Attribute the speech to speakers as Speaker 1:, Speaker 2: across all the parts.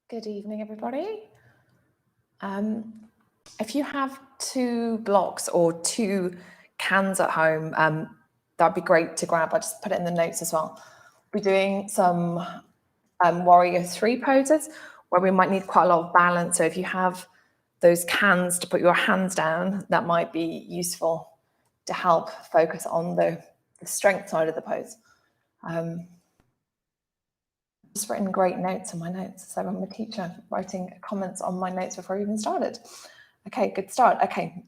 Speaker 1: Good evening, everybody. If you have 2 blocks or 2 cans at home, that'd be great to grab. I'll just put it in the notes as well. We're doing some warrior 3 poses where we might need quite a lot of balance. So if you have those cans to put your hands down, that might be useful to help focus on the strength side of the pose. Just written great notes on my notes. So I'm a teacher writing comments on my notes before I even started. Okay, good start. Okay.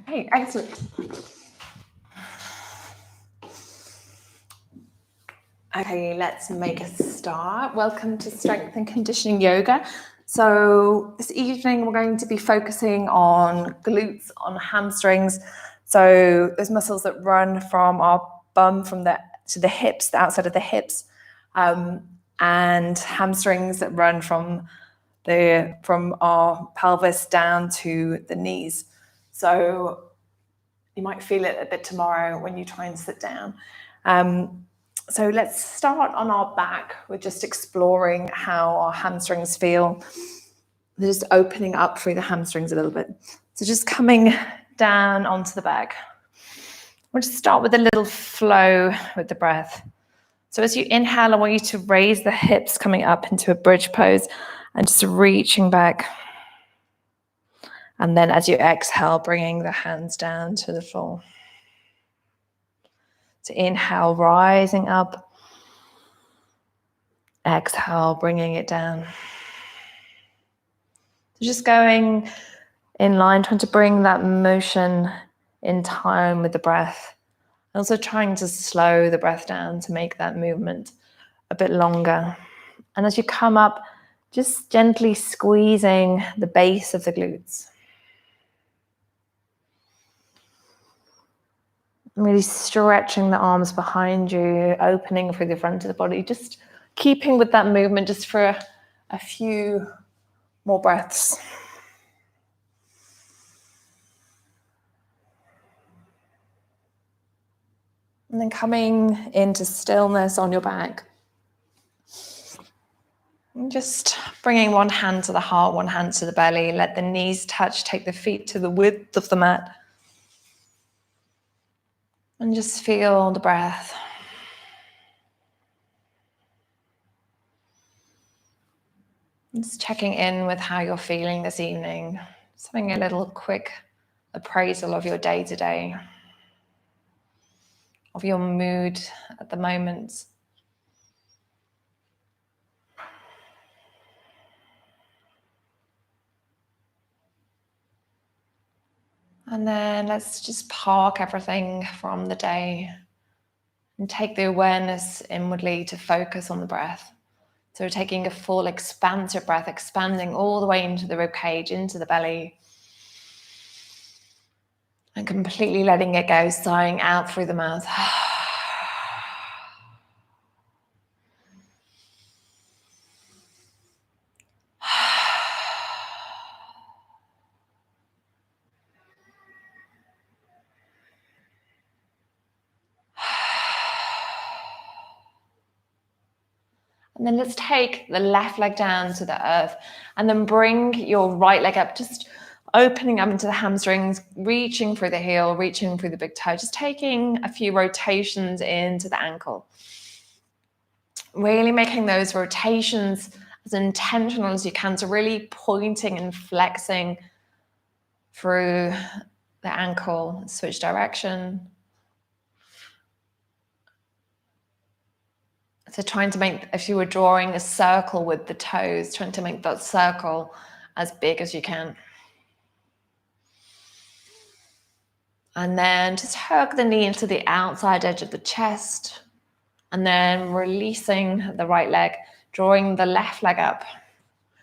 Speaker 1: Okay, excellent. Okay, let's make a start. Welcome to Strength and Conditioning Yoga. So this evening we're going to be focusing on glutes, on hamstrings. So those muscles that run from our bum to the hips, the outside of the hips, and hamstrings that run from our pelvis down to the knees. So you might feel it a bit tomorrow when you try and sit down. So let's start on our back with just exploring how our hamstrings feel. They're just opening up through the hamstrings a little bit. So just coming down onto the back. We'll just start with a little flow with the breath. So as you inhale, I want you to raise the hips coming up into a bridge pose and just reaching back. And then as you exhale, bringing the hands down to the floor. So inhale, rising up. Exhale, bringing it down. So just going in line, trying to bring that motion in time with the breath. Also trying to slow the breath down to make that movement a bit longer. And as you come up, just gently squeezing the base of the glutes. Really stretching the arms behind you, opening through the front of the body, just keeping with that movement just for a few more breaths. And then coming into stillness on your back. And just bringing one hand to the heart, one hand to the belly. Let the knees touch, take the feet to the width of the mat. And just feel the breath. Just checking in with how you're feeling this evening. Just having a little quick appraisal of your day to day, of your mood at the moment. And then let's just park everything from the day and take the awareness inwardly to focus on the breath. So taking a full expansive breath, expanding all the way into the ribcage, into the belly. And completely letting it go, sighing out through the mouth. And then let's take the left leg down to the earth and then bring your right leg up, just opening up into the hamstrings, reaching through the heel, reaching through the big toe, just taking a few rotations into the ankle. Really making those rotations as intentional as you can, so really pointing and flexing through the ankle, switch direction. So trying to make, if you were drawing a circle with the toes, trying to make that circle as big as you can. And then just hug the knee into the outside edge of the chest. And then releasing the right leg, drawing the left leg up,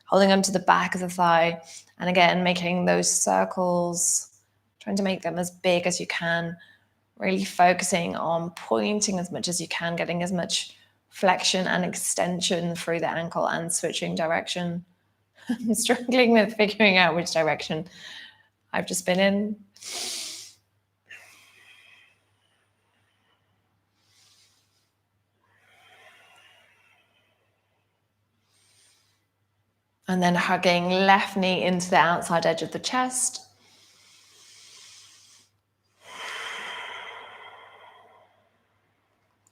Speaker 1: holding onto the back of the thigh. And again, making those circles, trying to make them as big as you can. Really focusing on pointing as much as you can, getting as much flexion and extension through the ankle and switching direction. I'm struggling with figuring out which direction I've just been in. And then hugging left knee into the outside edge of the chest.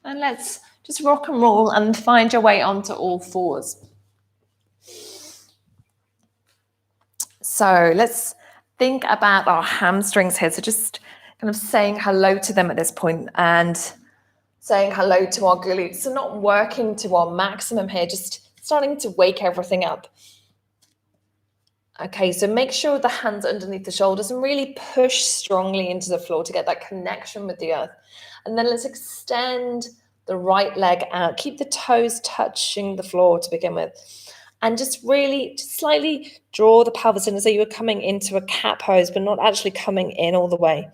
Speaker 1: And let's just rock and roll and find your way onto all fours. So let's think about our hamstrings here. So just kind of saying hello to them at this point and saying hello to our glutes. So not working to our maximum here, just starting to wake everything up. Okay, so make sure the hands are underneath the shoulders and really push strongly into the floor to get that connection with the earth. And then let's extend the right leg out. Keep the toes touching the floor to begin with. And just really slightly draw the pelvis in as though you were coming into a cat pose, but not actually coming in all the way.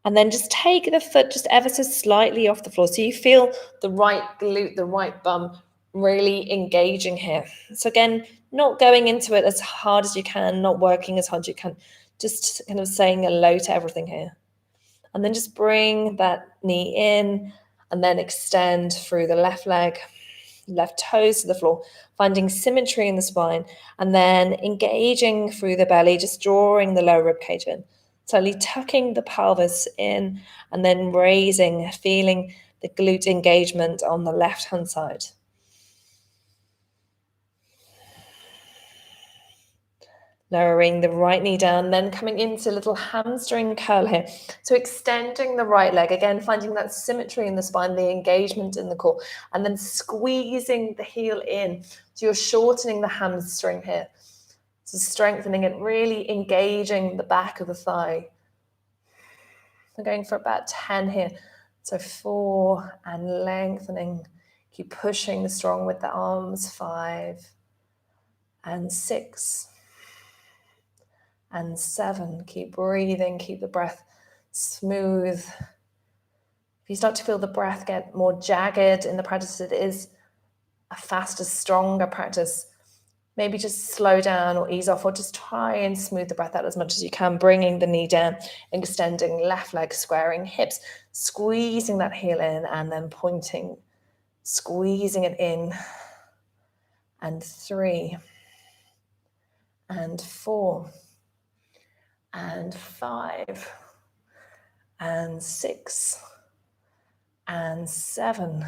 Speaker 1: And then just take the foot just ever so slightly off the floor. So you feel the right glute, the right bum really engaging here. So again, not going into it as hard as you can, not working as hard as you can, just kind of saying hello to everything here. And then just bring that knee in and then extend through the left leg, left toes to the floor, finding symmetry in the spine, and then engaging through the belly, just drawing the lower rib cage in. Slowly tucking the pelvis in and then raising, feeling the glute engagement on the left-hand side. Lowering the right knee down, then coming into a little hamstring curl here. So extending the right leg, again, finding that symmetry in the spine, the engagement in the core, and then squeezing the heel in. So you're shortening the hamstring here. So strengthening it, really engaging the back of the thigh. I'm going for about 10 here. So 4 and lengthening. Keep pushing strong with the arms. 5 and 6. And 7, keep breathing, keep the breath smooth. If you start to feel the breath get more jagged in the practice, it is a faster, stronger practice. Maybe just slow down or ease off, or just try and smooth the breath out as much as you can, bringing the knee down, extending left leg, squaring hips, squeezing that heel in and then pointing, squeezing it in. And 3 and 4. And 5 and 6 and 7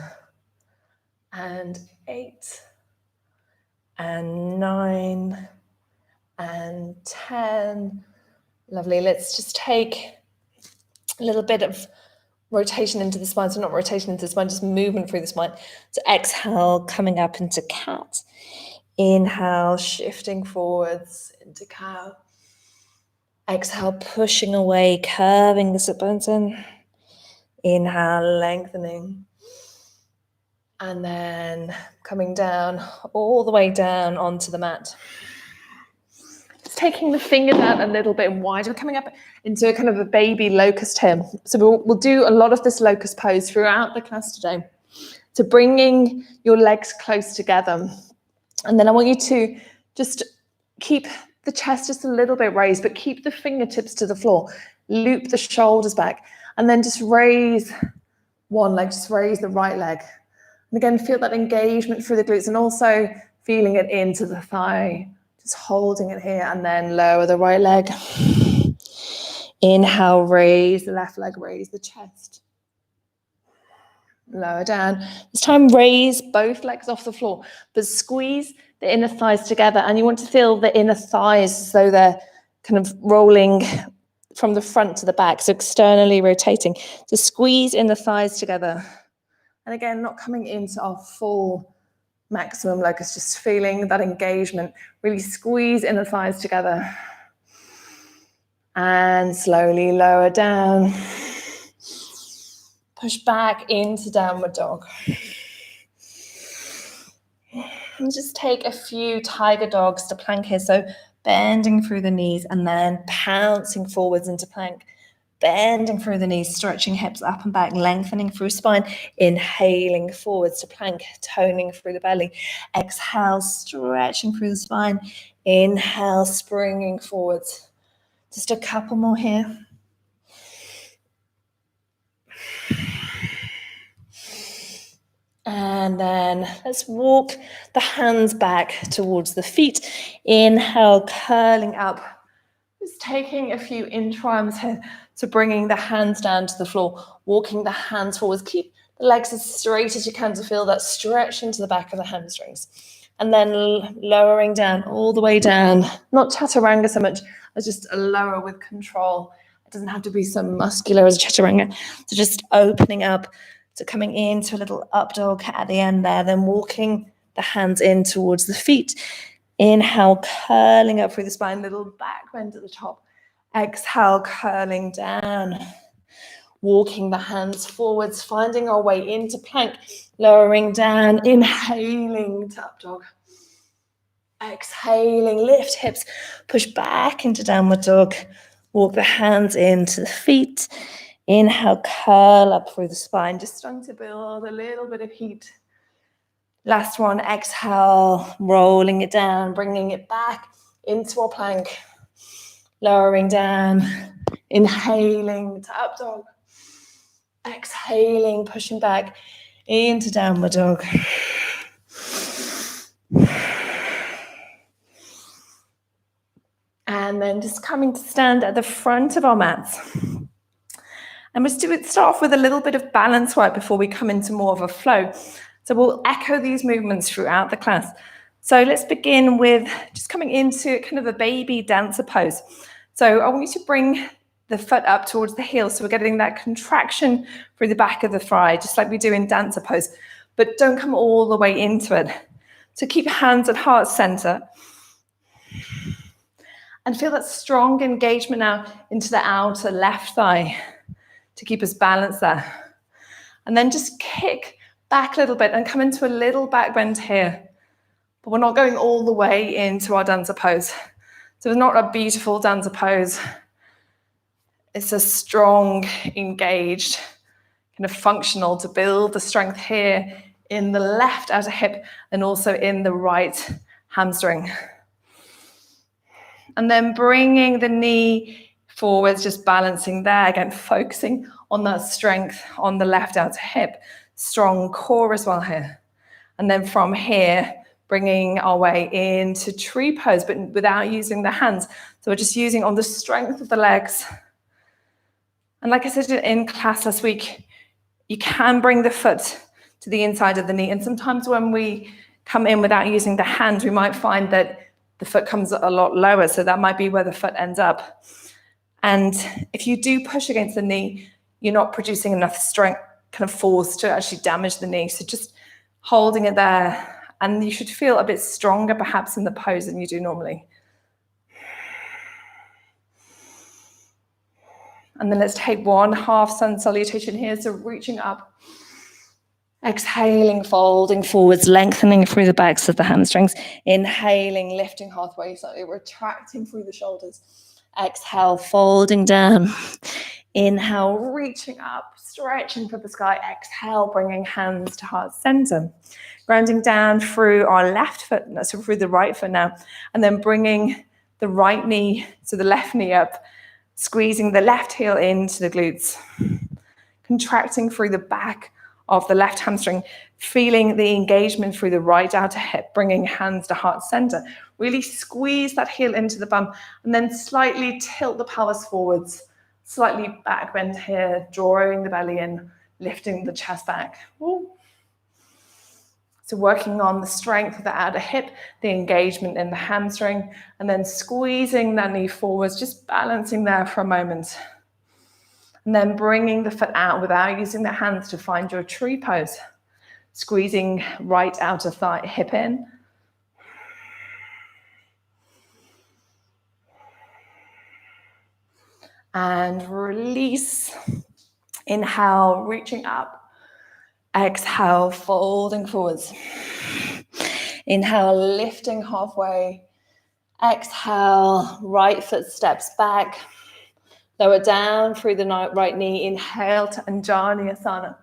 Speaker 1: and 8 and 9 and 10. Lovely. Let's just take a little bit of rotation into the spine. So not rotation into the spine, just movement through the spine. So exhale, coming up into cat. Inhale, shifting forwards into cow. Exhale, pushing away, curving the sit bones in. Inhale, lengthening. And then coming down, all the way down onto the mat. Just taking the fingers out a little bit wider, coming up into a kind of a baby locust here. So we'll do a lot of this locust pose throughout the class today. So bringing your legs close together. And then I want you to just keep the chest just a little bit raised, but keep the fingertips to the floor. Loop the shoulders back. And then just raise one leg, just raise the right leg. And again, feel that engagement through the glutes and also feeling it into the thigh. Just holding it here and then lower the right leg. Inhale, raise the left leg, raise the chest. Lower down. This time, raise both legs off the floor, but squeeze the inner thighs together. And you want to feel the inner thighs as though they're kind of rolling from the front to the back, so externally rotating. So squeeze in the thighs together. And again, not coming into our full maximum locust, just feeling that engagement. Really squeeze in the thighs together. And slowly lower down. Push back into downward dog. And just take a few tiger dogs to plank here. So bending through the knees and then pouncing forwards into plank. bending through the knees, stretching hips up and back, lengthening through spine, inhaling forwards to plank, toning through the belly. Exhale, stretching through the spine. Inhale, springing forwards. Just a couple more here. And then let's walk the hands back towards the feet. Inhale, curling up. Just taking a few inchworms here. So bringing the hands down to the floor, walking the hands forwards. Keep the legs as straight as you can to feel that stretch into the back of the hamstrings. And then lowering down, all the way down. Not chaturanga so much as just a lower with control. It doesn't have to be so muscular as a chaturanga. So just opening up. So coming into a little up dog at the end there, then walking the hands in towards the feet. Inhale, curling up through the spine, little back bend at the top. Exhale, curling down. Walking the hands forwards, finding our way into plank, lowering down, inhaling to up dog. Exhaling, lift hips, push back into downward dog. Walk the hands into the feet. Inhale, curl up through the spine, just starting to build a little bit of heat. Last one, exhale, rolling it down, bringing it back into our plank. Lowering down, inhaling to up dog. Exhaling, pushing back into downward dog. And then just coming to stand at the front of our mats. And we'll start off with a little bit of balance work before we come into more of a flow. So we'll echo these movements throughout the class. So let's begin with just coming into kind of a baby dancer pose. So I want you to bring the foot up towards the heel. So we're getting that contraction through the back of the thigh, just like we do in dancer pose. But don't come all the way into it. So keep your hands at heart center. And feel that strong engagement now into the outer left thigh to keep us balanced there. And then just kick back a little bit and come into a little back bend here. But we're not going all the way into our dancer pose. So it's not a beautiful dancer pose. It's a strong, engaged, kind of functional to build the strength here in the left outer hip and also in the right hamstring. And then bringing the knee forwards, just balancing there, again, focusing on that strength on the left outer hip. Strong core as well here. And then from here, bringing our way into tree pose, but without using the hands. So we're just using on the strength of the legs. And like I said in class last week, you can bring the foot to the inside of the knee. And sometimes when we come in without using the hands, we might find that the foot comes a lot lower. So that might be where the foot ends up. And if you do push against the knee, you're not producing enough strength, kind of force to actually damage the knee. So just holding it there. And you should feel a bit stronger perhaps in the pose than you do normally. And then let's take one half sun salutation here. So reaching up, exhaling, folding forwards, lengthening through the backs of the hamstrings. Inhaling, lifting halfway, slightly retracting through the shoulders. Exhale, folding down. Inhale, reaching up, stretching for the sky. Exhale, bringing hands to heart center. Grounding down through our left foot, so through the right foot now. And then bringing the right knee, so the left knee up. Squeezing the left heel into the glutes. Contracting through the back of the left hamstring. Feeling the engagement through the right outer hip. Bringing hands to heart center. Really squeeze that heel into the bum. And then slightly tilt the pelvis forwards. Slightly back bend here. Drawing the belly in. Lifting the chest back. Ooh. So working on the strength of the outer hip, the engagement in the hamstring, and then squeezing that knee forwards, just balancing there for a moment. And then bringing the foot out without using the hands to find your tree pose. Squeezing right outer thigh, hip in. And release. Inhale, reaching up. Exhale, folding forwards. Inhale, lifting halfway. Exhale, right foot steps back. Lower down through the right knee. Inhale to Anjaneyasana.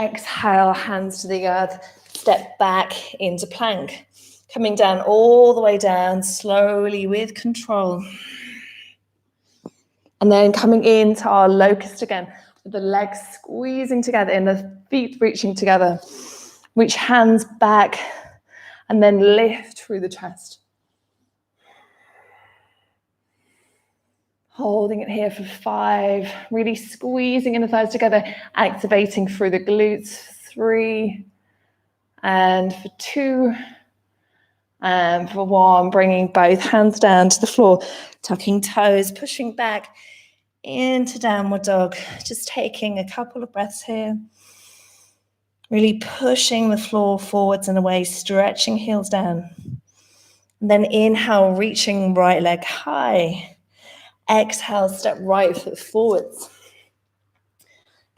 Speaker 1: Exhale, hands to the earth. Step back into plank. Coming down all the way down, slowly with control. And then coming into our locust again, with the legs squeezing together and the feet reaching together. Reach hands back and then lift through the chest. Holding it here for 5, really squeezing in the thighs together, activating through the glutes. 3, and for 2, and for 1, bringing both hands down to the floor, tucking toes, pushing back into downward dog. Just taking a couple of breaths here. Really pushing the floor forwards and away, stretching heels down. And then inhale, reaching right leg high. Exhale, step right foot forwards.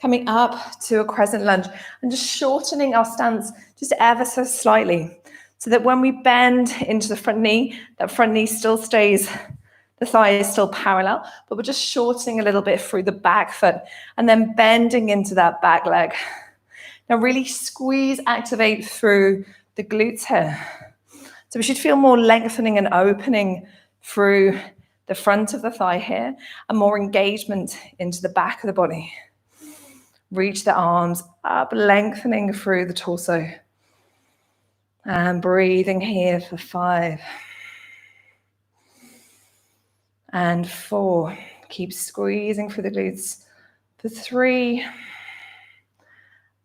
Speaker 1: Coming up to a crescent lunge and just shortening our stance just ever so slightly so that when we bend into the front knee, that front knee still stays, the thigh is still parallel, but we're just shortening a little bit through the back foot and then bending into that back leg. Now really squeeze, activate through the glutes here. So we should feel more lengthening and opening through the front of the thigh here, and more engagement into the back of the body. Reach the arms up, lengthening through the torso. And breathing here for 5. And 4. Keep squeezing through the glutes. For 3.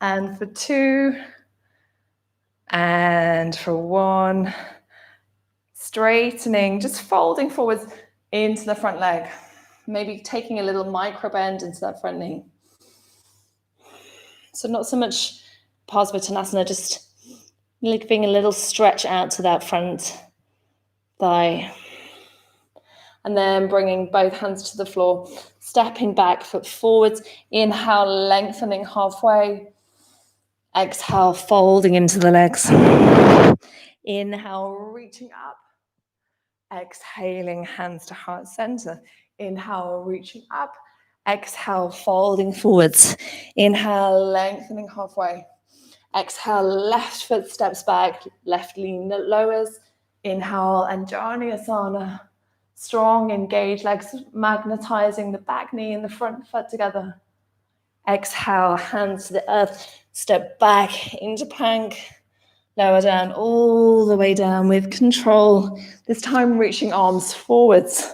Speaker 1: And for 2. And for 1. Straightening, just folding forwards into the front leg. Maybe taking a little micro bend into that front knee. So not so much Parsvottanasana, just giving a little stretch out to that front thigh. And then bringing both hands to the floor, stepping back, foot forwards. Inhale, lengthening halfway. Exhale, folding into the legs. Inhale, reaching up. Exhaling, hands to heart center. Inhale, reaching up. Exhale, folding forwards. Inhale, lengthening halfway. Exhale, left foot steps back, left knee lowers. Inhale, Anjaneyasana. Strong, engaged legs, magnetizing the back knee and the front foot together. Exhale, hands to the earth. Step back into plank. Lower down, all the way down with control. This time reaching arms forwards.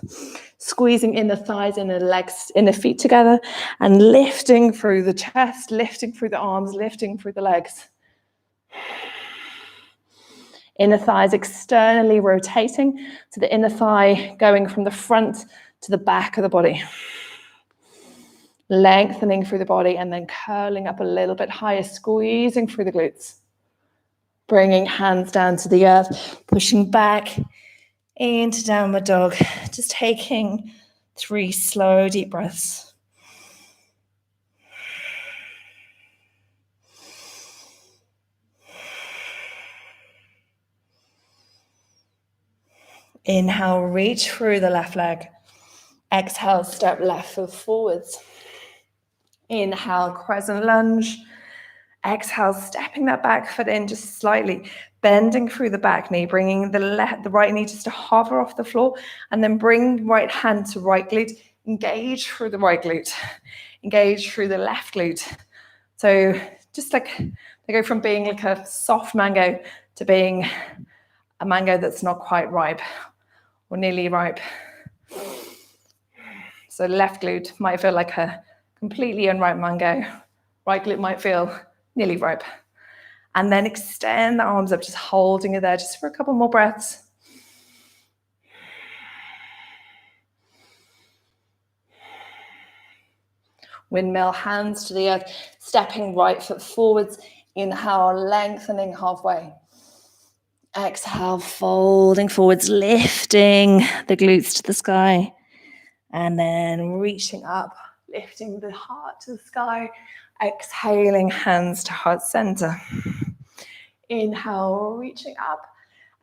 Speaker 1: Squeezing in the thighs, in the legs, in the feet together. And lifting through the chest, lifting through the arms, lifting through the legs. Inner thighs externally rotating. So the inner thigh going from the front to the back of the body. Lengthening through the body and then curling up a little bit higher, squeezing through the glutes. Bringing hands down to the earth, pushing back into downward dog. Just taking 3 slow, deep breaths. Inhale, reach through the left leg. Exhale, step left foot forwards. Inhale, crescent lunge. Exhale, stepping that back foot in just slightly, bending through the back knee, bringing the right knee just to hover off the floor, and then bring right hand to right glute, engage through the right glute, engage through the left glute. So just like they go from being like a soft mango to being a mango that's not quite ripe or nearly ripe. So left glute might feel like a completely unripe mango. Right glute might feel nearly ripe. And then extend the arms up, just holding it there just for a couple more breaths. Windmill, hands to the earth, stepping right foot forwards. Inhale, lengthening halfway. Exhale, folding forwards, lifting the glutes to the sky. And then reaching up, lifting the heart to the sky. Exhaling, hands to heart center. Inhale, reaching up.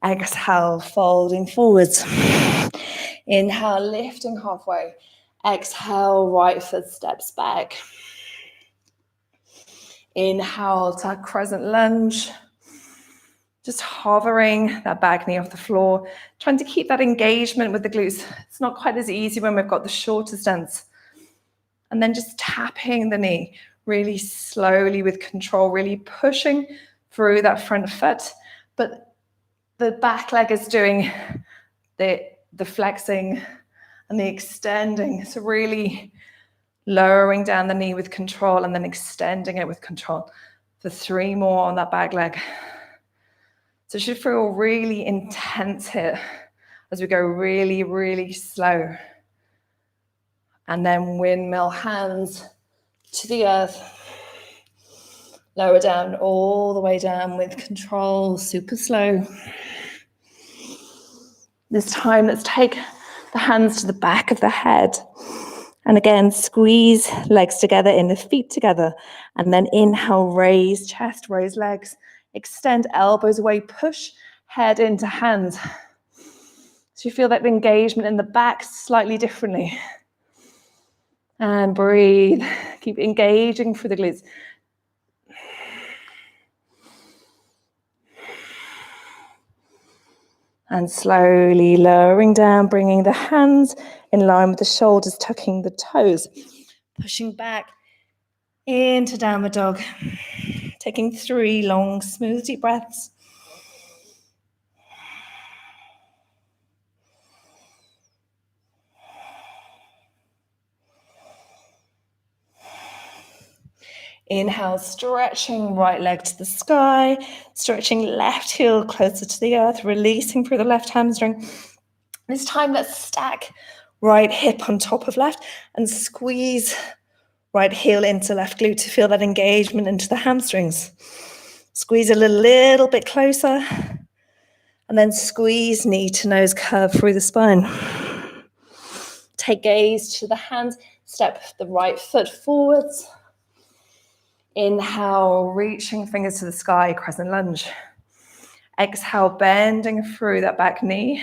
Speaker 1: Exhale, folding forwards. Inhale, lifting halfway. Exhale, right foot steps back. Inhale to Crescent Lunge. Just hovering that back knee off the floor, trying to keep that engagement with the glutes. It's not quite as easy when we've got the shorter stance. And then just tapping the knee really slowly with control, really pushing through that front foot. But the back leg is doing the flexing and the extending. So really lowering down the knee with control and then extending it with control. For 3 more on that back leg. So it should feel really intense here as we go really, really slow. And then windmill hands to the earth. Lower down, all the way down with control, super slow. This time, let's take the hands to the back of the head. And again, squeeze legs together, inner feet together. And then inhale, raise chest, raise legs. Extend elbows away, push head into hands. So you feel that engagement in the back slightly differently. And breathe. Keep engaging through the glutes. And slowly lowering down, bringing the hands in line with the shoulders, tucking the toes. Pushing back into downward dog. Taking 3 long, smooth, deep breaths. Inhale, stretching right leg to the sky, stretching left heel closer to the earth, releasing through the left hamstring. This time, let's stack right hip on top of left and squeeze right heel into left glute to feel that engagement into the hamstrings. Squeeze a little bit closer and then squeeze knee to nose curve through the spine. Take gaze to the hands, step the right foot forwards. Inhale, reaching fingers to the sky, Crescent Lunge. Exhale, bending through that back knee.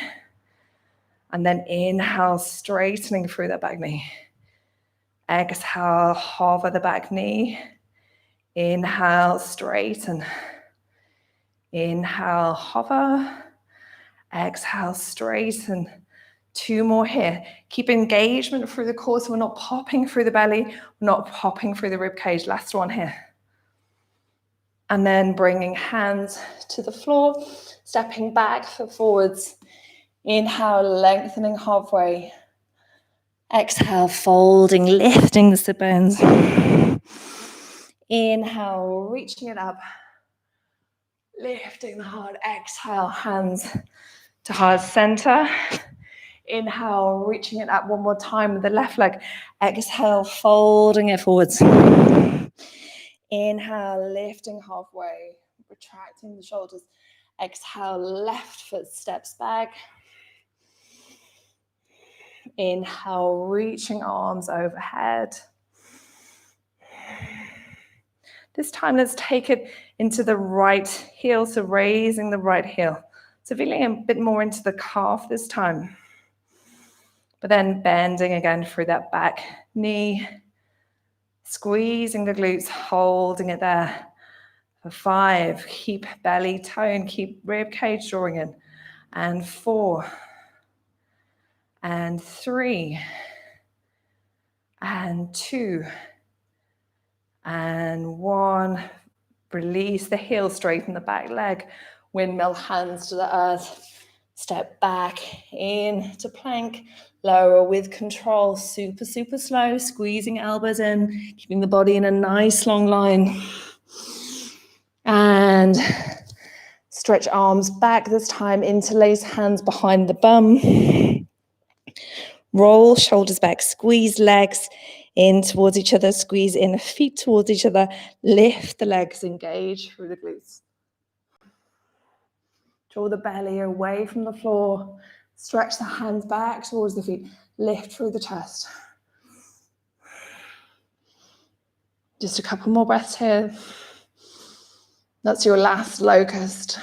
Speaker 1: And then inhale, straightening through that back knee. Exhale, hover the back knee. Inhale, straighten. Inhale, hover. Exhale, straighten. 2 more here. Keep engagement through the core, so we're not popping through the belly, we're not popping through the rib cage. Last one here. And then bringing hands to the floor, stepping back, foot forwards. Inhale, lengthening halfway. Exhale, folding, lifting the sit bones. Inhale, reaching it up. Lifting the heart. Exhale, hands to heart center. Inhale, reaching it up 1 more time with the left leg. Exhale, folding it forwards. Inhale, lifting halfway, retracting the shoulders. Exhale, left foot steps back. Inhale, reaching arms overhead. This time, let's take it into the right heel, so raising the right heel. So feeling a bit more into the calf this time. But then bending again through that back knee. Squeezing the glutes, holding it there. For 5, keep belly tone, keep rib cage drawing in. And 4. And 3. And 2. And 1. Release the heel, straighten the back leg. Windmill hands to the earth. Step back into plank. Lower with control. Super, super slow. Squeezing elbows in. Keeping the body in a nice long line. And stretch arms back this time. Interlace hands behind the bum. Roll shoulders back. Squeeze legs in towards each other. Squeeze inner feet towards each other. Lift the legs. Engage through the glutes. Draw the belly away from the floor. Stretch the hands back towards the feet. Lift through the chest. Just a couple more breaths here. That's your last locust.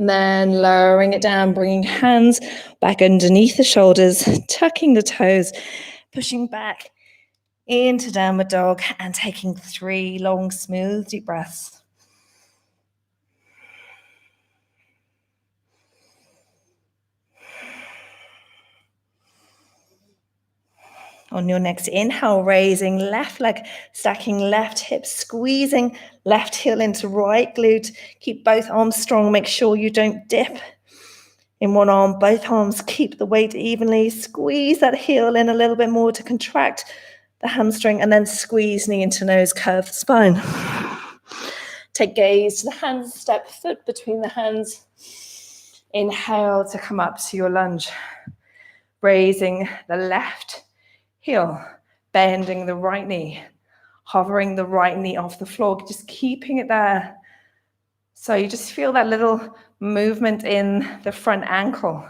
Speaker 1: And then lowering it down, bringing hands back underneath the shoulders, tucking the toes, pushing back into downward dog and taking 3 long, smooth, deep breaths. On your next inhale, raising left leg, stacking left hip, squeezing left heel into right glute. Keep both arms strong. Make sure you don't dip in one arm. Both arms keep the weight evenly. Squeeze that heel in a little bit more to contract the hamstring, and then squeeze knee into nose, curve the spine. Take gaze to the hands, step foot between the hands. Inhale to come up to your lunge. Raising the left heel, bending the right knee, hovering the right knee off the floor, just keeping it there. So you just feel that little movement in the front ankle.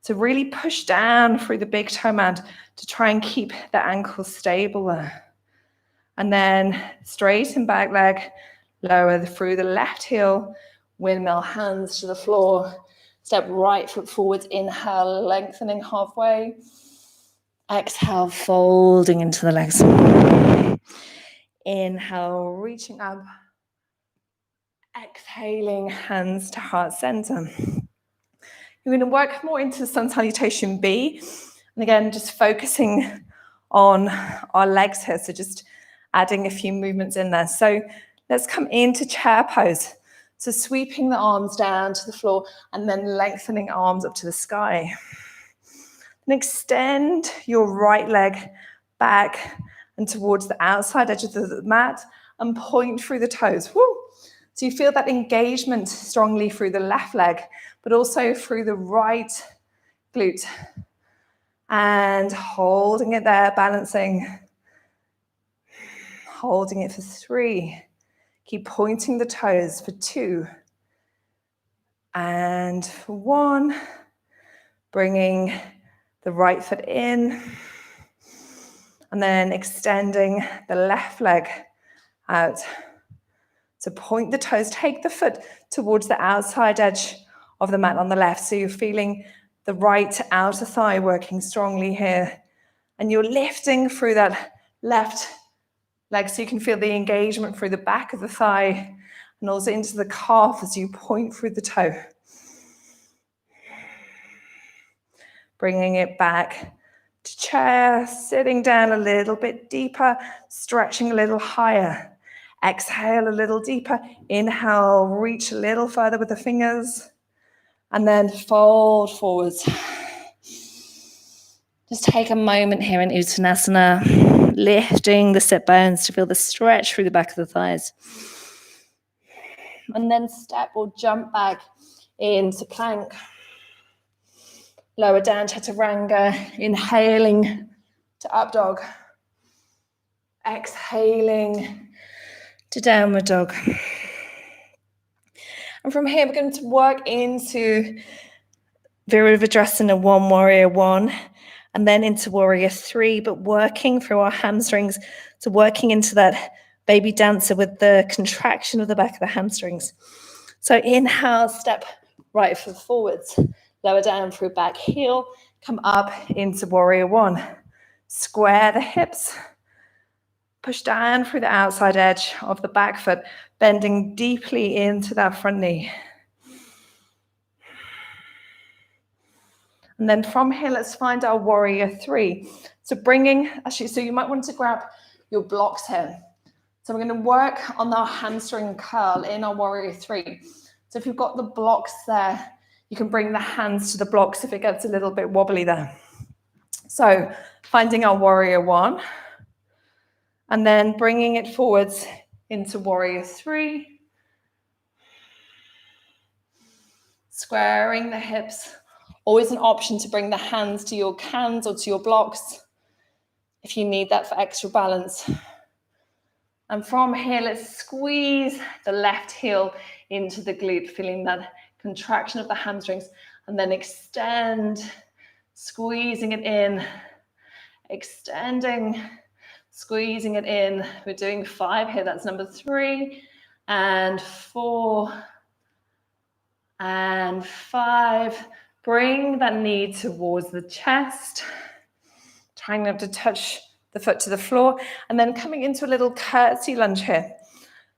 Speaker 1: So really push down through the big toe mat to try and keep the ankle stable there. And then straighten back leg, lower through the left heel, windmill hands to the floor. Step right foot forwards, inhale, lengthening halfway. Exhale, folding into the legs. Inhale, reaching up. Exhaling, hands to heart center. You're going to work more into Sun Salutation B. And again, just focusing on our legs here. So just adding a few movements in there. So let's come into chair pose. So sweeping the arms down to the floor and then lengthening arms up to the sky. And extend your right leg back and towards the outside edge of the mat and point through the toes. Woo! So you feel that engagement strongly through the left leg, but also through the right glute. And holding it there, balancing. Holding it for 3. Keep pointing the toes for 2. And for 1. Bringing the right foot in, and then extending the left leg out. So point the toes, take the foot towards the outside edge of the mat on the left. So you're feeling the right outer thigh working strongly here. And you're lifting through that left leg so you can feel the engagement through the back of the thigh and also into the calf as you point through the toe. Bringing it back to chair, sitting down a little bit deeper, stretching a little higher. Exhale a little deeper. Inhale, reach a little further with the fingers. And then fold forwards. Just take a moment here in Uttanasana, lifting the sit bones to feel the stretch through the back of the thighs. And then step or jump back into plank. Lower down, chaturanga, inhaling to up dog. Exhaling to downward dog. And from here, we're going to work into Virabhadrasana 1, Warrior 1, and then into Warrior 3, but working through our hamstrings. So working into that baby dancer with the contraction of the back of the hamstrings. So inhale, step right foot forwards. Lower down through back heel, come up into Warrior 1. Square the hips, push down through the outside edge of the back foot, bending deeply into that front knee. And then from here, let's find our Warrior 3. So so you might want to grab your blocks here. So we're going to work on our hamstring curl in our Warrior 3. So if you've got the blocks there, you can bring the hands to the blocks if it gets a little bit wobbly there. So finding our Warrior 1, and then bringing it forwards into Warrior 3. Squaring the hips. Always an option to bring the hands to your cans or to your blocks if you need that for extra balance. And from here, let's squeeze the left heel into the glute, feeling that contraction of the hamstrings, and then extend, squeezing it in, extending, squeezing it in. We're doing 5 here. That's number 3 and 4 And 5. Bring that knee towards the chest. Trying not to touch the foot to the floor. And then coming into a little curtsy lunge here.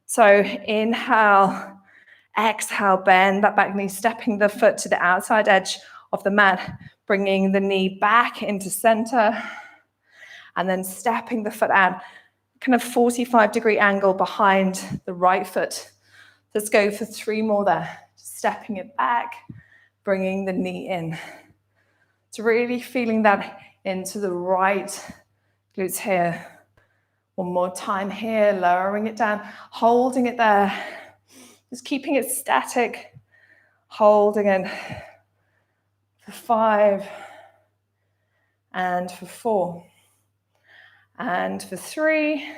Speaker 1: So inhale, exhale, bend that back knee, stepping the foot to the outside edge of the mat, bringing the knee back into center, and then stepping the foot out, kind of 45-degree angle behind the right foot. Let's go for 3 more there. Just stepping it back, bringing the knee in. It's really feeling that into the right glutes here. One more time here, lowering it down, holding it there. Just keeping it static, holding it for 5, and for 4, and for 3,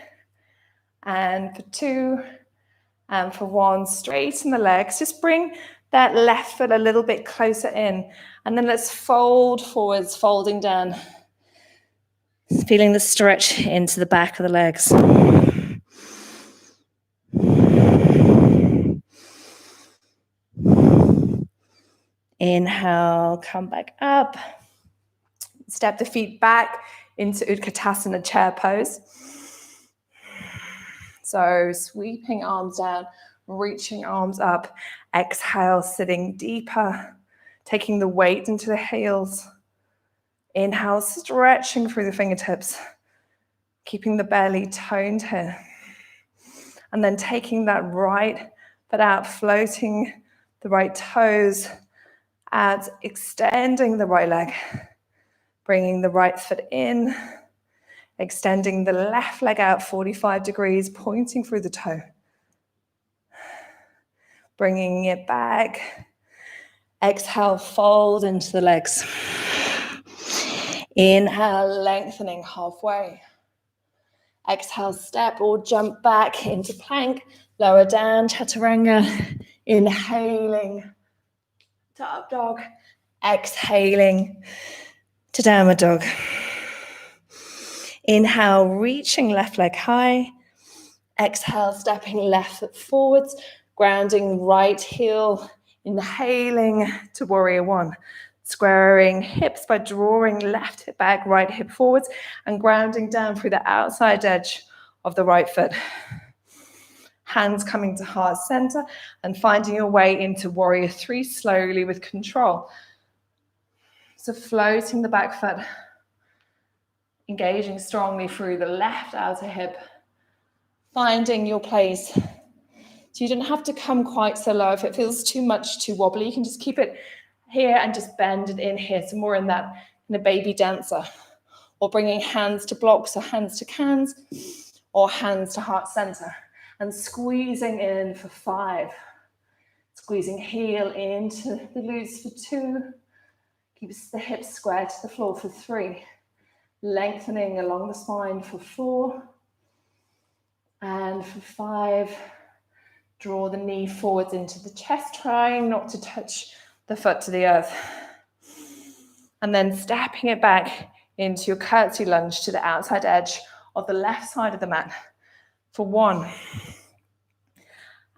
Speaker 1: and for 2, and for 1. Straighten the legs. Just bring that left foot a little bit closer in, and then let's fold forwards, folding down. Feeling the stretch into the back of the legs. Inhale, come back up. Step the feet back into Utkatasana chair pose. So sweeping arms down, reaching arms up. Exhale, sitting deeper, taking the weight into the heels. Inhale, stretching through the fingertips, keeping the belly toned here. And then taking that right foot out, floating the right toes out, extending the right leg, bringing the right foot in, extending the left leg out 45 degrees, pointing through the toe. Bringing it back. Exhale, fold into the legs. Inhale, lengthening halfway. Exhale, step or jump back into plank. Lower down, chaturanga. Inhaling to up dog. Exhaling to downward dog. Inhale, reaching left leg high. Exhale, stepping left foot forwards. Grounding right heel. Inhaling to warrior 1. Squaring hips by drawing left hip back, right hip forwards, and grounding down through the outside edge of the right foot. Hands coming to heart center and finding your way into warrior 3 slowly with control. So floating the back foot, engaging strongly through the left outer hip, finding your place. So you don't have to come quite so low. If it feels too much, too wobbly, you can just keep it here and just bend it in here. So more in a baby dancer, or bringing hands to blocks, so hands to cans, or hands to heart center, and squeezing in for 5. Squeezing heel into the glutes for 2. Keeps the hips square to the floor for 3. Lengthening along the spine for 4. And for 5, draw the knee forwards into the chest, trying not to touch the foot to the earth. And then stepping it back into your curtsy lunge to the outside edge of the left side of the mat for 1.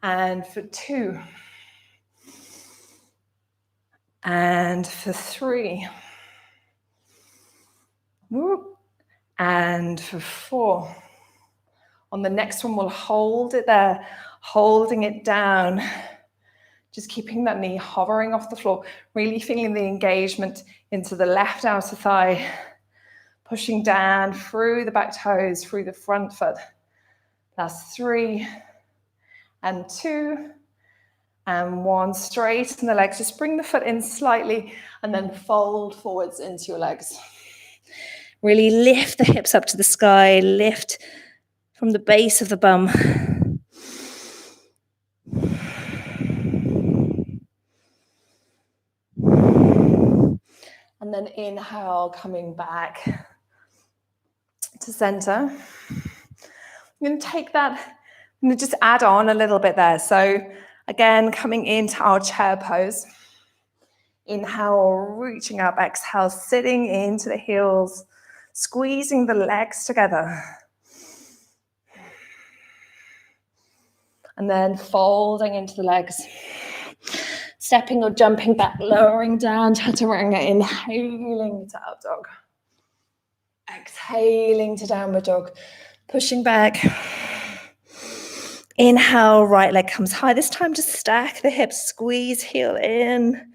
Speaker 1: And for 2. And for 3. And for 4. On the next one, we'll hold it there, holding it down. Just keeping that knee hovering off the floor, really feeling the engagement into the left outer thigh, pushing down through the back toes, through the front foot. That's 3 and 2 and 1. Straighten the legs. Just bring the foot in slightly and then fold forwards into your legs. Really lift the hips up to the sky, lift from the base of the bum. And then inhale, coming back to center. I'm going to take that, I'm going to just add on a little bit there. So again, coming into our chair pose. Inhale, reaching up. Exhale, sitting into the heels, squeezing the legs together. And then folding into the legs. Stepping or jumping back, lowering down, chaturanga, inhaling to up dog. Exhaling to downward dog, pushing back. Inhale, right leg comes high. This time just stack the hips, squeeze heel in,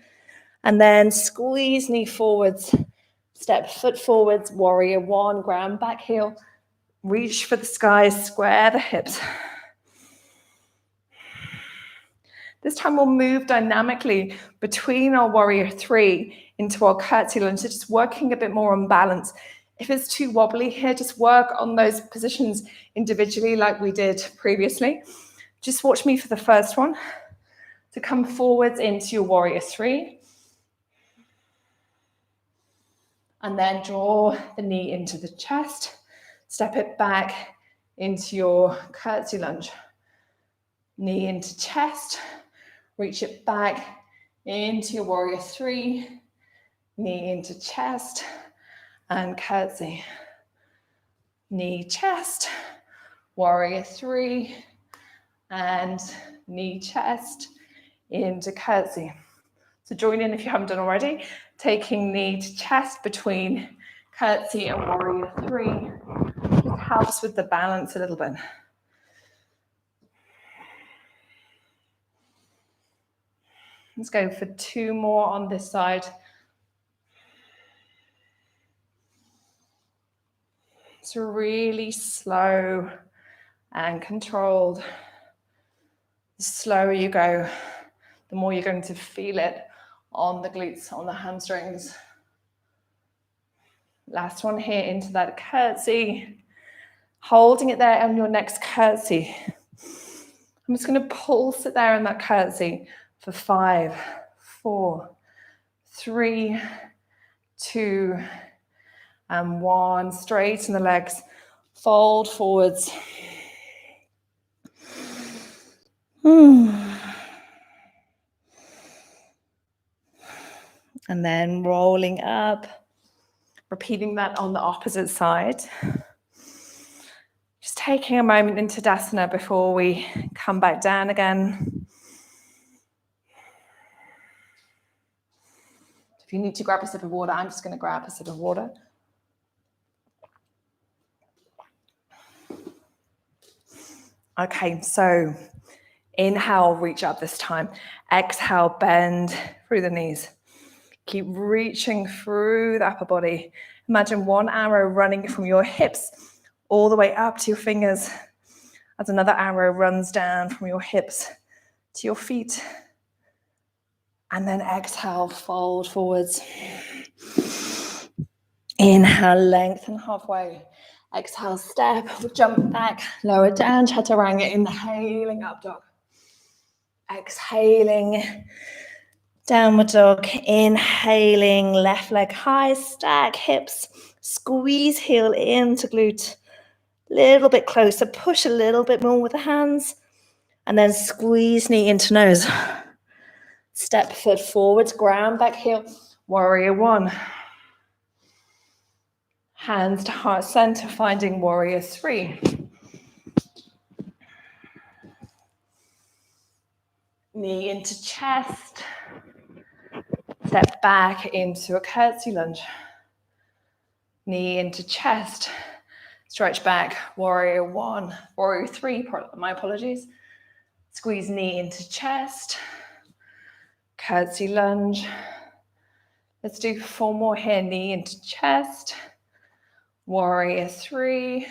Speaker 1: and then squeeze knee forwards. Step foot forwards, warrior one, ground back heel. Reach for the sky, square the hips. This time we'll move dynamically between our warrior three into our curtsy lunge, so just working a bit more on balance. If it's too wobbly here, just work on those positions individually like we did previously. Just watch me for the first one. To come forwards into your warrior three. And then draw the knee into the chest. Step it back into your curtsy lunge. Knee into chest. Reach it back into your warrior three. Knee into chest. And curtsy. Knee, chest. Warrior three. And knee, chest. Into curtsy. So join in if you haven't done already. Taking knee to chest between curtsy and warrior three. Just helps with the balance a little bit. Let's go for two more on this side. It's really slow and controlled. The slower you go, the more you're going to feel it on the glutes, on the hamstrings. Last one here into that curtsy. Holding it there on your next curtsy. I'm just going to pulse it there in that curtsy for 5, 4, 3, 2, and 1. Straighten the legs. Fold forwards. And then rolling up, repeating that on the opposite side. Just taking a moment into Tadasana before we come back down again. If you need to grab a sip of water, I'm just going to grab a sip of water. Okay, so inhale, reach up this time. Exhale, bend through the knees. Keep reaching through the upper body. Imagine one arrow running from your hips all the way up to your fingers as another arrow runs down from your hips to your feet. And then exhale, fold forwards. Inhale, lengthen halfway. Exhale, step, jump back, lower down, chaturanga, inhaling up dog. Exhaling, downward dog, inhaling, left leg high, stack hips, squeeze heel into glute, little bit closer, push a little bit more with the hands, and then squeeze knee into nose. Step foot forwards, ground back heel, warrior one. Hands to heart center, finding warrior three. Knee into chest. Step back into a curtsy lunge. Knee into chest. Stretch back, warrior one, warrior three, my apologies. Squeeze knee into chest. Curtsy lunge. Let's do 4 more here. Knee into chest. Warrior three.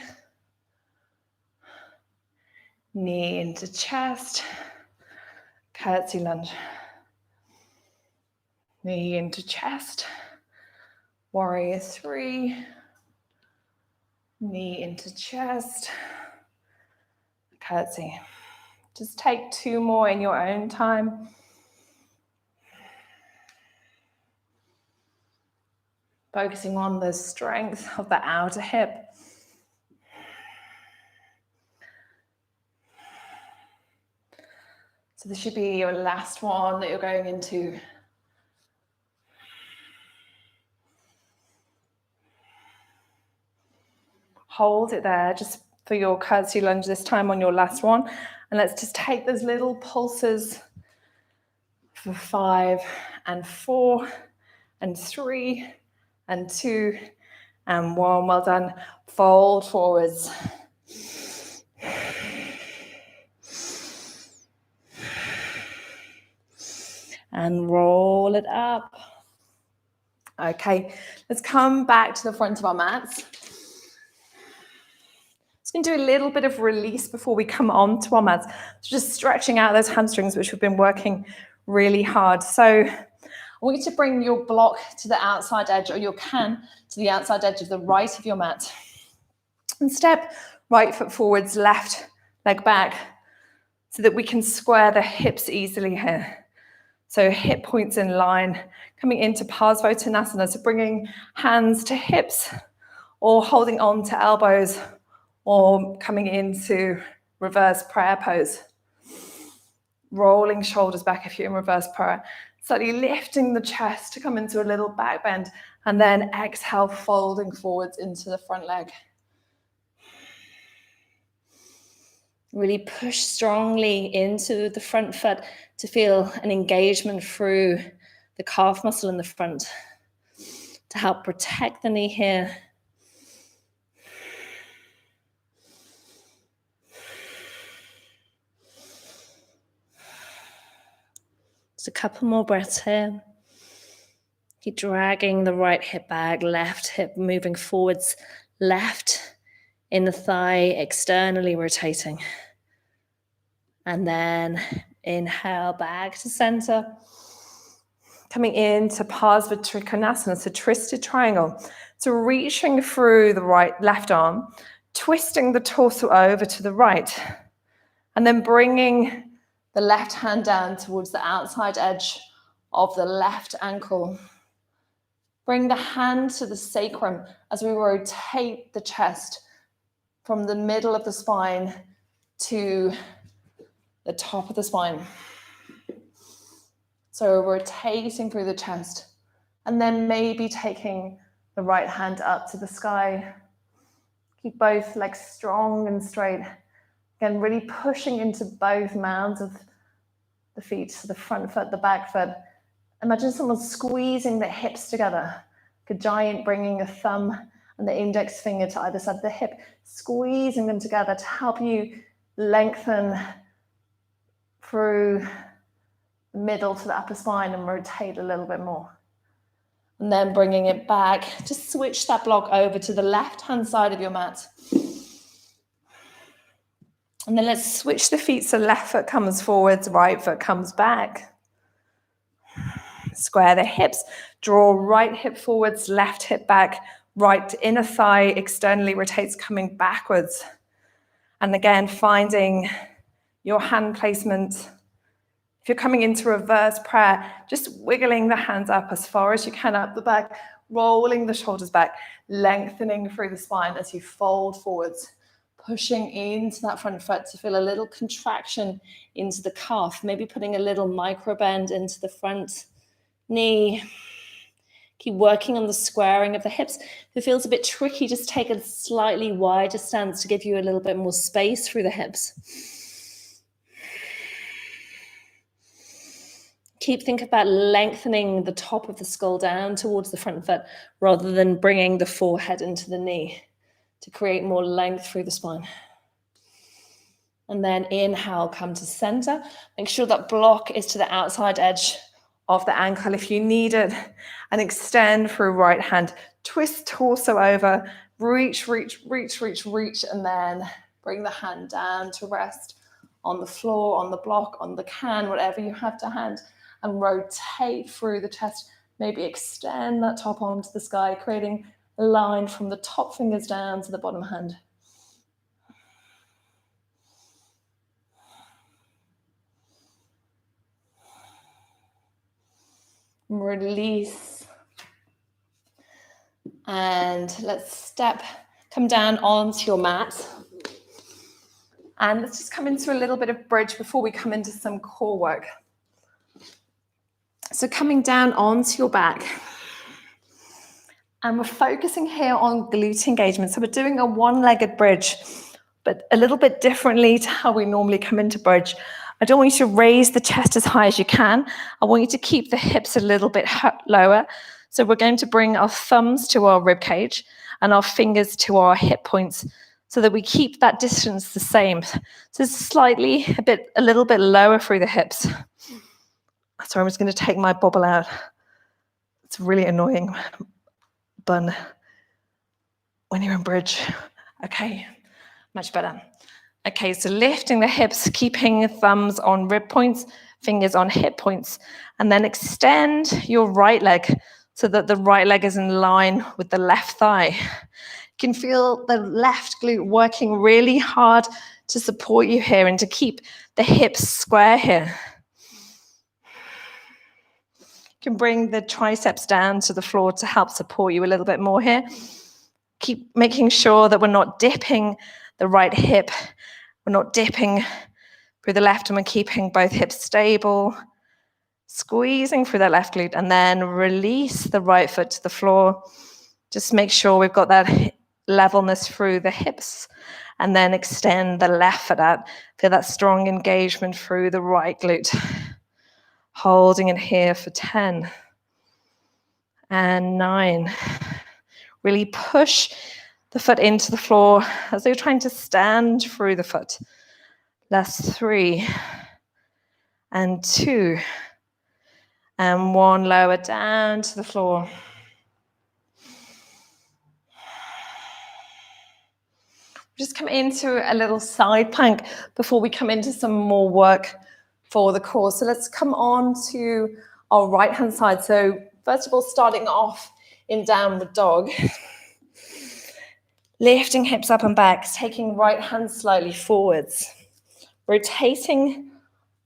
Speaker 1: Knee into chest. Curtsy lunge. Knee into chest. Warrior three. Knee into chest. Curtsy. Just take 2 more in your own time. Focusing on the strength of the outer hip. So this should be your last one that you're going into. Hold it there just for your curtsy lunge this time on your last one. And let's just take those little pulses for 5 and 4 and 3 and 2 and 1. Well done. Fold forwards. And roll it up. Okay, let's come back to the front of our mats. Just going to do a little bit of release before we come on to our mats. So just stretching out those hamstrings, which we've been working really hard. So I want you to bring your block to the outside edge, or your can to the outside edge of the right of your mat. And step right foot forwards, left leg back, so that we can square the hips easily here. So hip points in line, coming into Parsvottanasana, so bringing hands to hips or holding on to elbows or coming into reverse prayer pose. Rolling shoulders back if you're in reverse prayer. Slightly lifting the chest to come into a little back bend, and then exhale, folding forwards into the front leg. Really push strongly into the front foot to feel an engagement through the calf muscle in the front to help protect the knee here. Just a couple more breaths here. Keep dragging the right hip back, left hip moving forwards, left inner thigh externally rotating. And then inhale back to center. Coming into Parsvottanasana, so twisted triangle. So reaching through the left arm, twisting the torso over to the right, and then bringing the left hand down towards the outside edge of the left ankle. Bring the hand to the sacrum as we rotate the chest from the middle of the spine to the top of the spine. So rotating through the chest, and then maybe taking the right hand up to the sky. Keep both legs strong and straight. Again, really pushing into both mounds of the feet, so the front foot, the back foot. Imagine someone squeezing the hips together, like a giant bringing a thumb and the index finger to either side of the hip, squeezing them together to help you lengthen through the middle to the upper spine and rotate a little bit more. And then bringing it back, just switch that block over to the left-hand side of your mat. And then let's switch the feet so left foot comes forwards, right foot comes back. Square the hips, draw right hip forwards, left hip back, right inner thigh externally rotates coming backwards. And again, finding your hand placement. If you're coming into reverse prayer, just wiggling the hands up as far as you can up the back, rolling the shoulders back, lengthening through the spine as you fold forwards, pushing into that front foot to feel a little contraction into the calf, maybe putting a little micro bend into the front knee. Keep working on the squaring of the hips. If it feels a bit tricky, just take a slightly wider stance to give you a little bit more space through the hips. Keep thinking about lengthening the top of the skull down towards the front foot rather than bringing the forehead into the knee to create more length through the spine. And then inhale, come to center. Make sure that block is to the outside edge of the ankle if you need it. And extend through right hand. Twist torso over. Reach, reach, reach, reach, reach. And then bring the hand down to rest on the floor, on the block, on the can, whatever you have to hand. And rotate through the chest. Maybe extend that top arm to the sky, creating a line from the top fingers down to the bottom hand. Release. And let's come down onto your mat. And let's just come into a little bit of bridge before we come into some core work. So coming down onto your back. And we're focusing here on glute engagement. So we're doing a one-legged bridge, but a little bit differently to how we normally come into bridge. I don't want you to raise the chest as high as you can. I want you to keep the hips a little bit lower. So we're going to bring our thumbs to our rib cage and our fingers to our hip points so that we keep that distance the same. So it's a little bit lower through the hips. Sorry, I'm just going to take my bobble out. It's really annoying, bun, when you're in bridge. Okay, much better. Okay, so lifting the hips, keeping thumbs on rib points, fingers on hip points, and then extend your right leg so that the right leg is in line with the left thigh. You can feel the left glute working really hard to support you here and to keep the hips square here. You can bring the triceps down to the floor to help support you a little bit more here. Keep making sure that we're not dipping the right hip. We're not dipping through the left, and we're keeping both hips stable. Squeezing through that left glute, and then release the right foot to the floor. Just make sure we've got that levelness through the hips, and then extend the left foot out. Feel that strong engagement through the right glute. Holding it here for 10 and 9. Really push the foot into the floor as though you're trying to stand through the foot. Last 3 and 2 and 1. Lower down to the floor. Just come into a little side plank before we come into some more work for the core. So let's come on to our right hand side. So first of all, starting off in downward dog. Lifting hips up and back, taking right hand slightly forwards. Rotating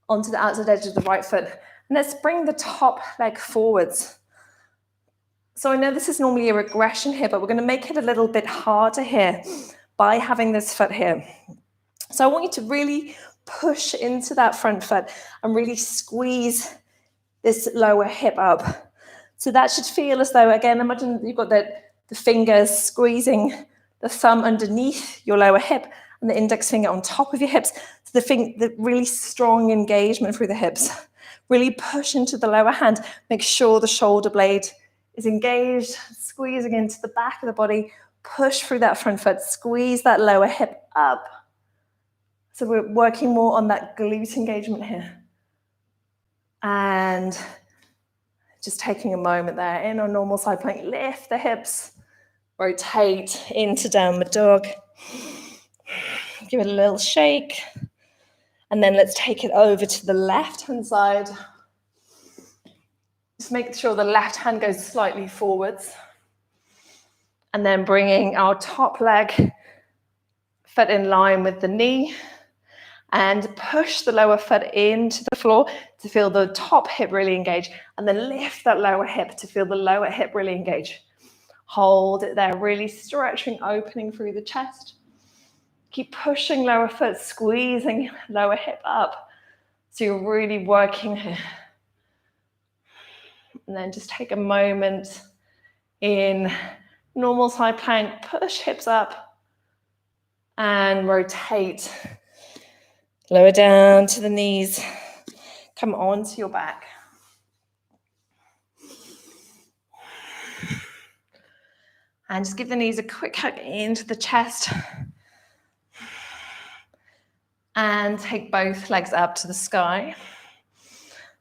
Speaker 1: onto the outside edge of the right foot. And let's bring the top leg forwards. So I know this is normally a regression here, but we're going to make it a little bit harder here by having this foot here. So I want you to really push into that front foot and really squeeze this lower hip up. So that should feel as though, again, imagine you've got the fingers squeezing the thumb underneath your lower hip and the index finger on top of your hips. So the really strong engagement through the hips. Really push into the lower hand. Make sure the shoulder blade is engaged, squeezing into the back of the body. Push through that front foot, squeeze that lower hip up. So we're working more on that glute engagement here. And just taking a moment there in our normal side plank, lift the hips, rotate into downward dog. Give it a little shake. And then let's take it over to the left-hand side. Just make sure the left hand goes slightly forwards. And then bringing our top leg foot in line with the knee. And push the lower foot into the floor to feel the top hip really engage. And then lift that lower hip to feel the lower hip really engage. Hold it there, really stretching, opening through the chest. Keep pushing lower foot, squeezing lower hip up. So you're really working here. And then just take a moment in normal side plank, push hips up and rotate. Lower down to the knees. Come onto your back. And just give the knees a quick hug into the chest. And take both legs up to the sky.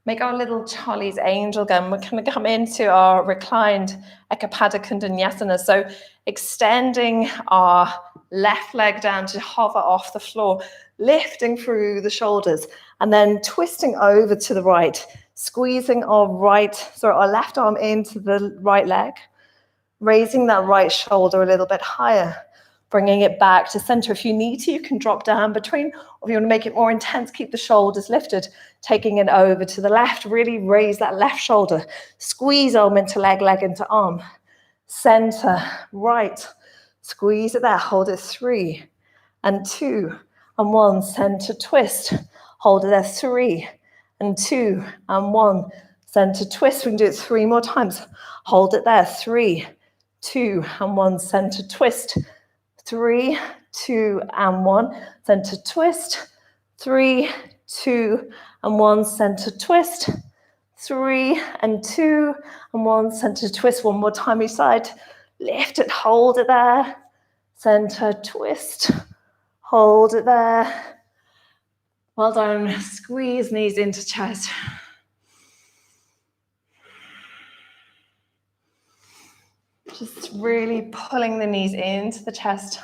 Speaker 1: Make our little Charlie's Angel gun. We're going to come into our reclined Ekapada Kundanyasana. So extending our left leg down to hover off the floor, lifting through the shoulders, and then twisting over to the right, squeezing our left arm into the right leg, raising that right shoulder a little bit higher, bringing it back to center. If you need to, you can drop down between, or if you want to make it more intense, keep the shoulders lifted, taking it over to the left, really raise that left shoulder, squeeze arm into leg, leg into arm, center, right, squeeze it there, hold it 3 and 2 and 1, center twist, hold it there 3 and 2 and 1, center twist. We can do it 3 more times, hold it there 3, 2 and 1, center twist, 3, 2 and 1, center twist, 3, 2 and 1, center twist, 3 and 2 and 1, center twist. One more time each side. Lift it, hold it there. Center twist, hold it there. Well done. Squeeze knees into chest. Just really pulling the knees into the chest.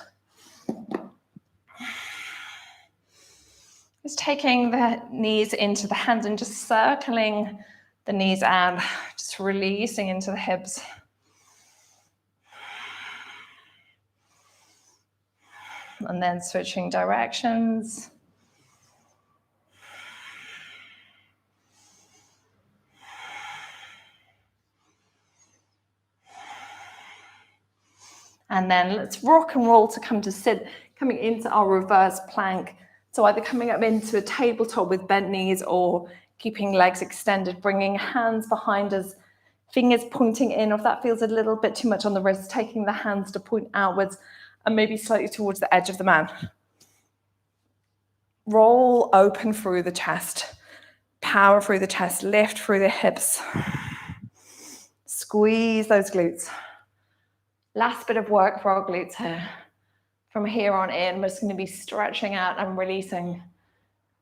Speaker 1: Just taking the knees into the hands and just circling the knees out, just releasing into the hips. And then switching directions. And then let's rock and roll to come to sit, coming into our reverse plank. So either coming up into a tabletop with bent knees or keeping legs extended, bringing hands behind us, fingers pointing in, or if that feels a little bit too much on the wrist, taking the hands to point outwards and maybe slightly towards the edge of the mat. Roll open through the chest, power through the chest, lift through the hips. Squeeze those glutes. Last bit of work for our glutes here. From here on in, we're just going to be stretching out and releasing.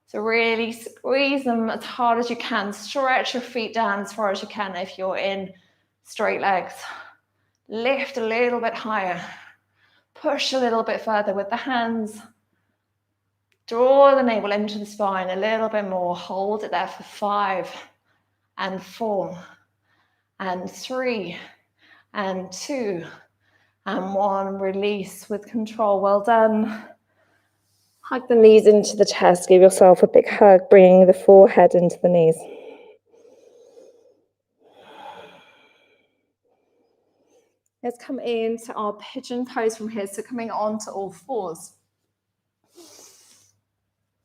Speaker 1: So really squeeze them as hard as you can. Stretch your feet down as far as you can if you're in straight legs. Lift a little bit higher. Push a little bit further with the hands. Draw the navel into the spine a little bit more. Hold it there for 5 and 4 and 3 and 2 and 1. Release with control. Well done. Hug the knees into the chest. Give yourself a big hug, bringing the forehead into the knees. Let's come into our pigeon pose from here. So coming onto all fours.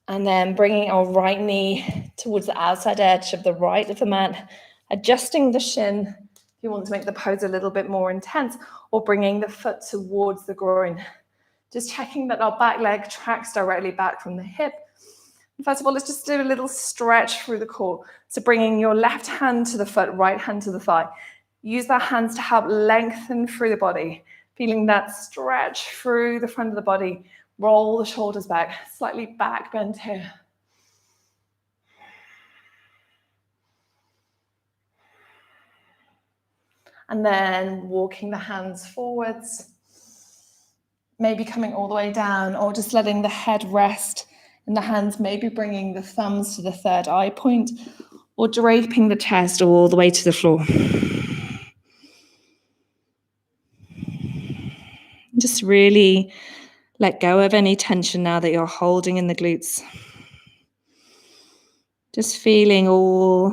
Speaker 1: And then bringing our right knee towards the outside edge of the right of the mat, adjusting the shin if you want to make the pose a little bit more intense, or bringing the foot towards the groin. Just checking that our back leg tracks directly back from the hip. And first of all, let's just do a little stretch through the core. So bringing your left hand to the foot, right hand to the thigh. Use that hands to help lengthen through the body, feeling that stretch through the front of the body. Roll the shoulders back, slightly back bend here. And then walking the hands forwards, maybe coming all the way down, or just letting the head rest in the hands, maybe bringing the thumbs to the third eye point, or draping the chest all the way to the floor. Just really let go of any tension now that you're holding in the glutes. Just feeling all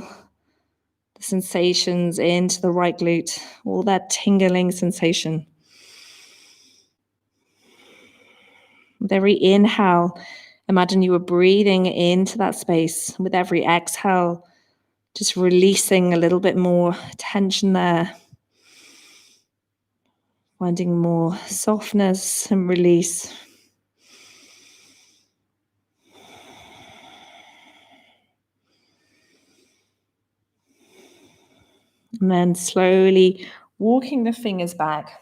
Speaker 1: the sensations into the right glute, all that tingling sensation. With every inhale, imagine you were breathing into that space. With every exhale, just releasing a little bit more tension there. Finding more softness and release. And then slowly walking the fingers back.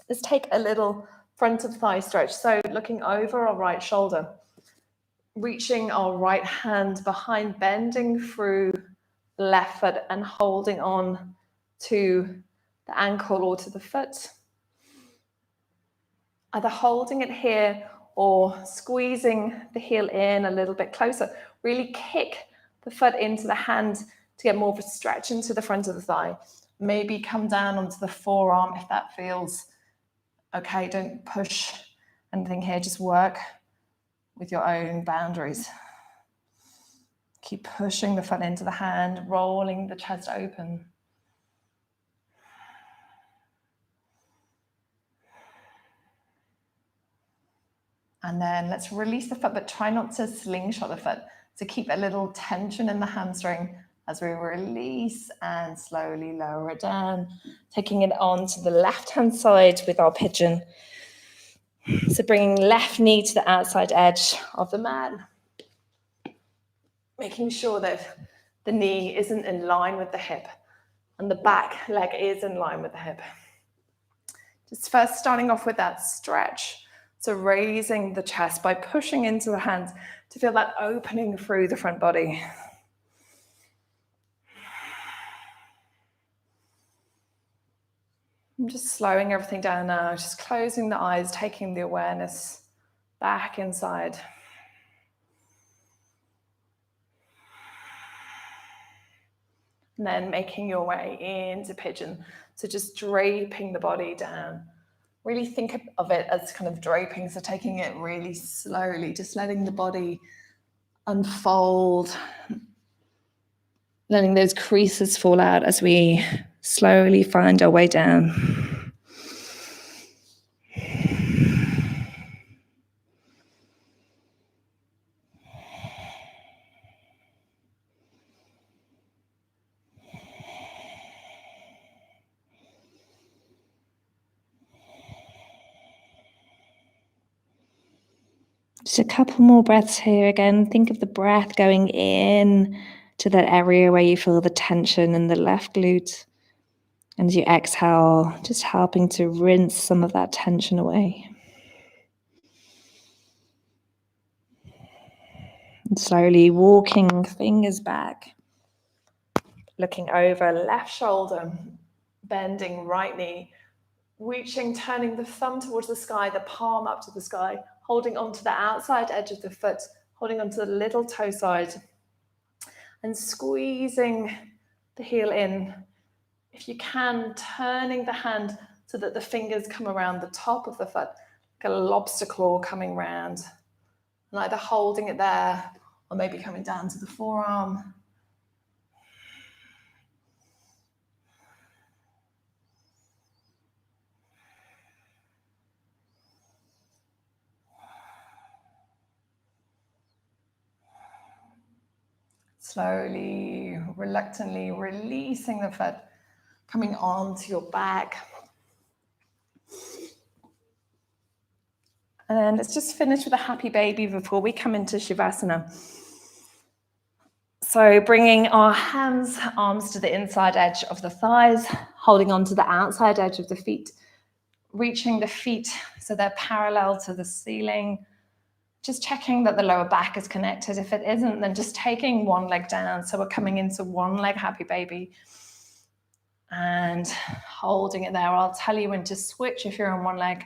Speaker 1: Let's take a little front of thigh stretch. So looking over our right shoulder, reaching our right hand behind, bending through the left foot and holding on to the ankle or to the foot. Either holding it here or squeezing the heel in a little bit closer. Really kick the foot into the hand to get more of a stretch into the front of the thigh. Maybe come down onto the forearm if that feels okay. Don't push anything here, just work with your own boundaries. Keep pushing the foot into the hand, rolling the chest open. And then let's release the foot, but try not to slingshot the foot. So keep a little tension in the hamstring as we release and slowly lower it down, taking it onto the left-hand side with our pigeon. So bringing left knee to the outside edge of the mat. making sure that the knee isn't in line with the hip and the back leg is in line with the hip. Just first starting off with that stretch. So raising the chest by pushing into the hands to feel that opening through the front body. I'm just slowing everything down now, just closing the eyes, taking the awareness back inside. And then making your way into pigeon. So just draping the body down. Really think of it as kind of draping, so taking it really slowly, just letting the body unfold, letting those creases fall out as we slowly find our way down. Just a couple more breaths here again. Think of the breath going in to that area where you feel the tension in the left glute. And as you exhale, just helping to rinse some of that tension away. And slowly walking fingers back, looking over left shoulder, bending right knee, reaching, turning the thumb towards the sky, the palm up to the sky, holding onto the outside edge of the foot, holding onto the little toe side, and squeezing the heel in. If you can, turning the hand so that the fingers come around the top of the foot, like a lobster claw coming round, and either holding it there or maybe coming down to the forearm. Slowly, reluctantly releasing the foot, coming onto your back. And then let's just finish with a happy baby before we come into Shavasana. So bringing our hands, arms to the inside edge of the thighs, holding on to the outside edge of the feet, reaching the feet so they're parallel to the ceiling. Just checking that the lower back is connected. If it isn't, then just taking one leg down. So we're coming into one leg happy baby and holding it there. I'll tell you when to switch if you're on one leg.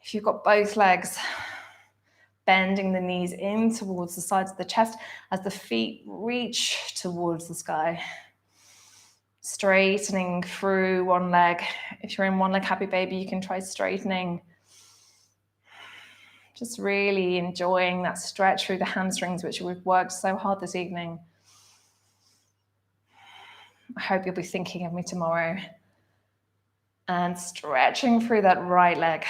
Speaker 1: If you've got both legs, bending the knees in towards the sides of the chest as the feet reach towards the sky. Straightening through one leg. If you're in one leg happy baby, you can try straightening. Just really enjoying that stretch through the hamstrings, which we've worked so hard this evening. I hope you'll be thinking of me tomorrow. And stretching through that right leg.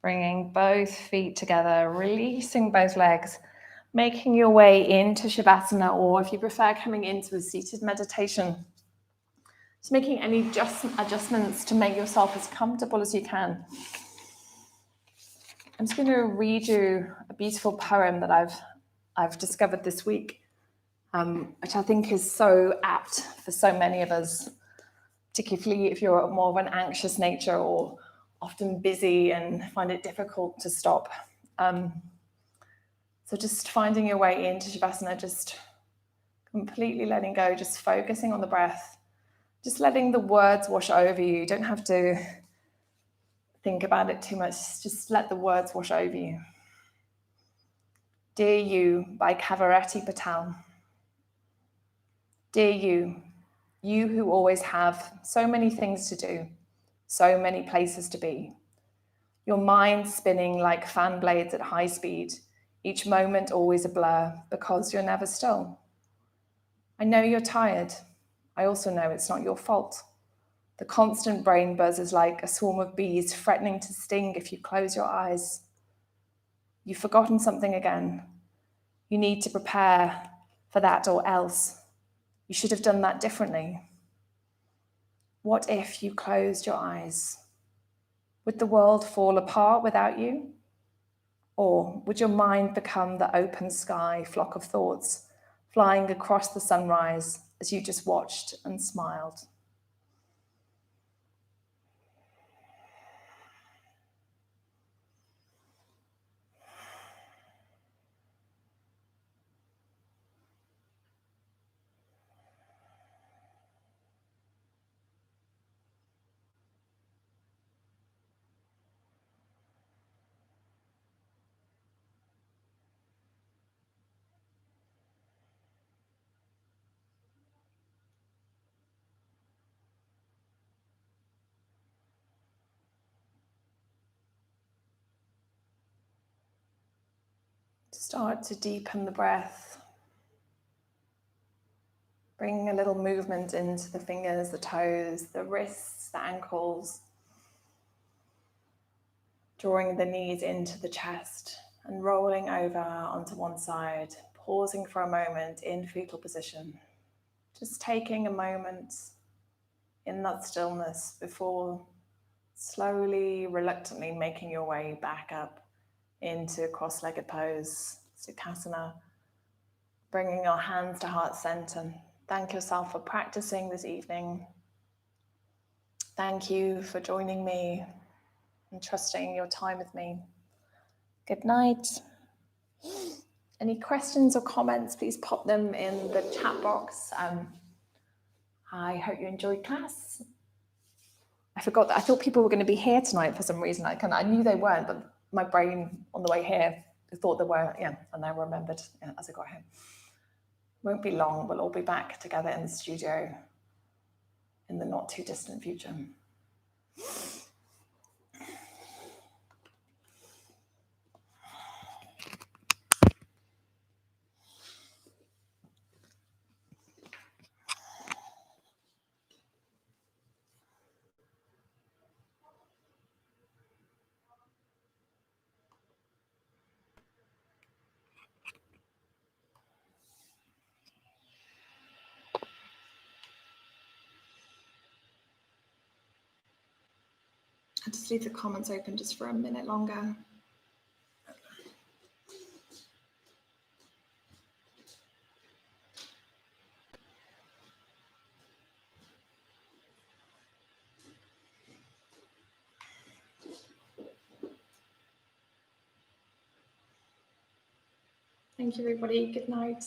Speaker 1: Bringing both feet together, releasing both legs, making your way into Shavasana, or if you prefer, coming into a seated meditation. Just making any adjustments to make yourself as comfortable as you can. I'm just going to read you a beautiful poem that I've discovered this week, which I think is so apt for so many of us, particularly if you're more of an anxious nature or often busy and find it difficult to stop. So just finding your way into Shavasana, just completely letting go, just focusing on the breath. Just letting the words wash over you. You don't have to think about it too much. Just let the words wash over you. Dear You by Kavarati Patel. Dear you, you who always have so many things to do, so many places to be. Your mind spinning like fan blades at high speed, each moment always a blur because you're never still. I know you're tired. I also know it's not your fault. The constant brain buzz is like a swarm of bees threatening to sting if you close your eyes. You've forgotten something again. You need to prepare for that or else. You should have done that differently. What if you closed your eyes? Would the world fall apart without you? Or would your mind become the open sky flock of thoughts flying across the sunrise as you just watched and smiled? Start to deepen the breath. Bring a little movement into the fingers, the toes, the wrists, the ankles. Drawing the knees into the chest and rolling over onto one side, pausing for a moment in fetal position. Just taking a moment in that stillness before slowly, reluctantly making your way back up into cross-legged pose, Sukhasana. Bringing your hands to heart center. Thank yourself for practicing this evening. Thank you for joining me and trusting your time with me. Good night. Any questions or comments, please pop them in the chat box. I hope you enjoyed class. I forgot that I thought people were going to be here tonight for some reason. I knew they weren't, but my brain on the way here thought they were, and I remembered as I got home. Won't be long, we'll all be back together in the studio in the not too distant future. I'll just leave the comments open just for a minute longer. Thank you, everybody. Good night.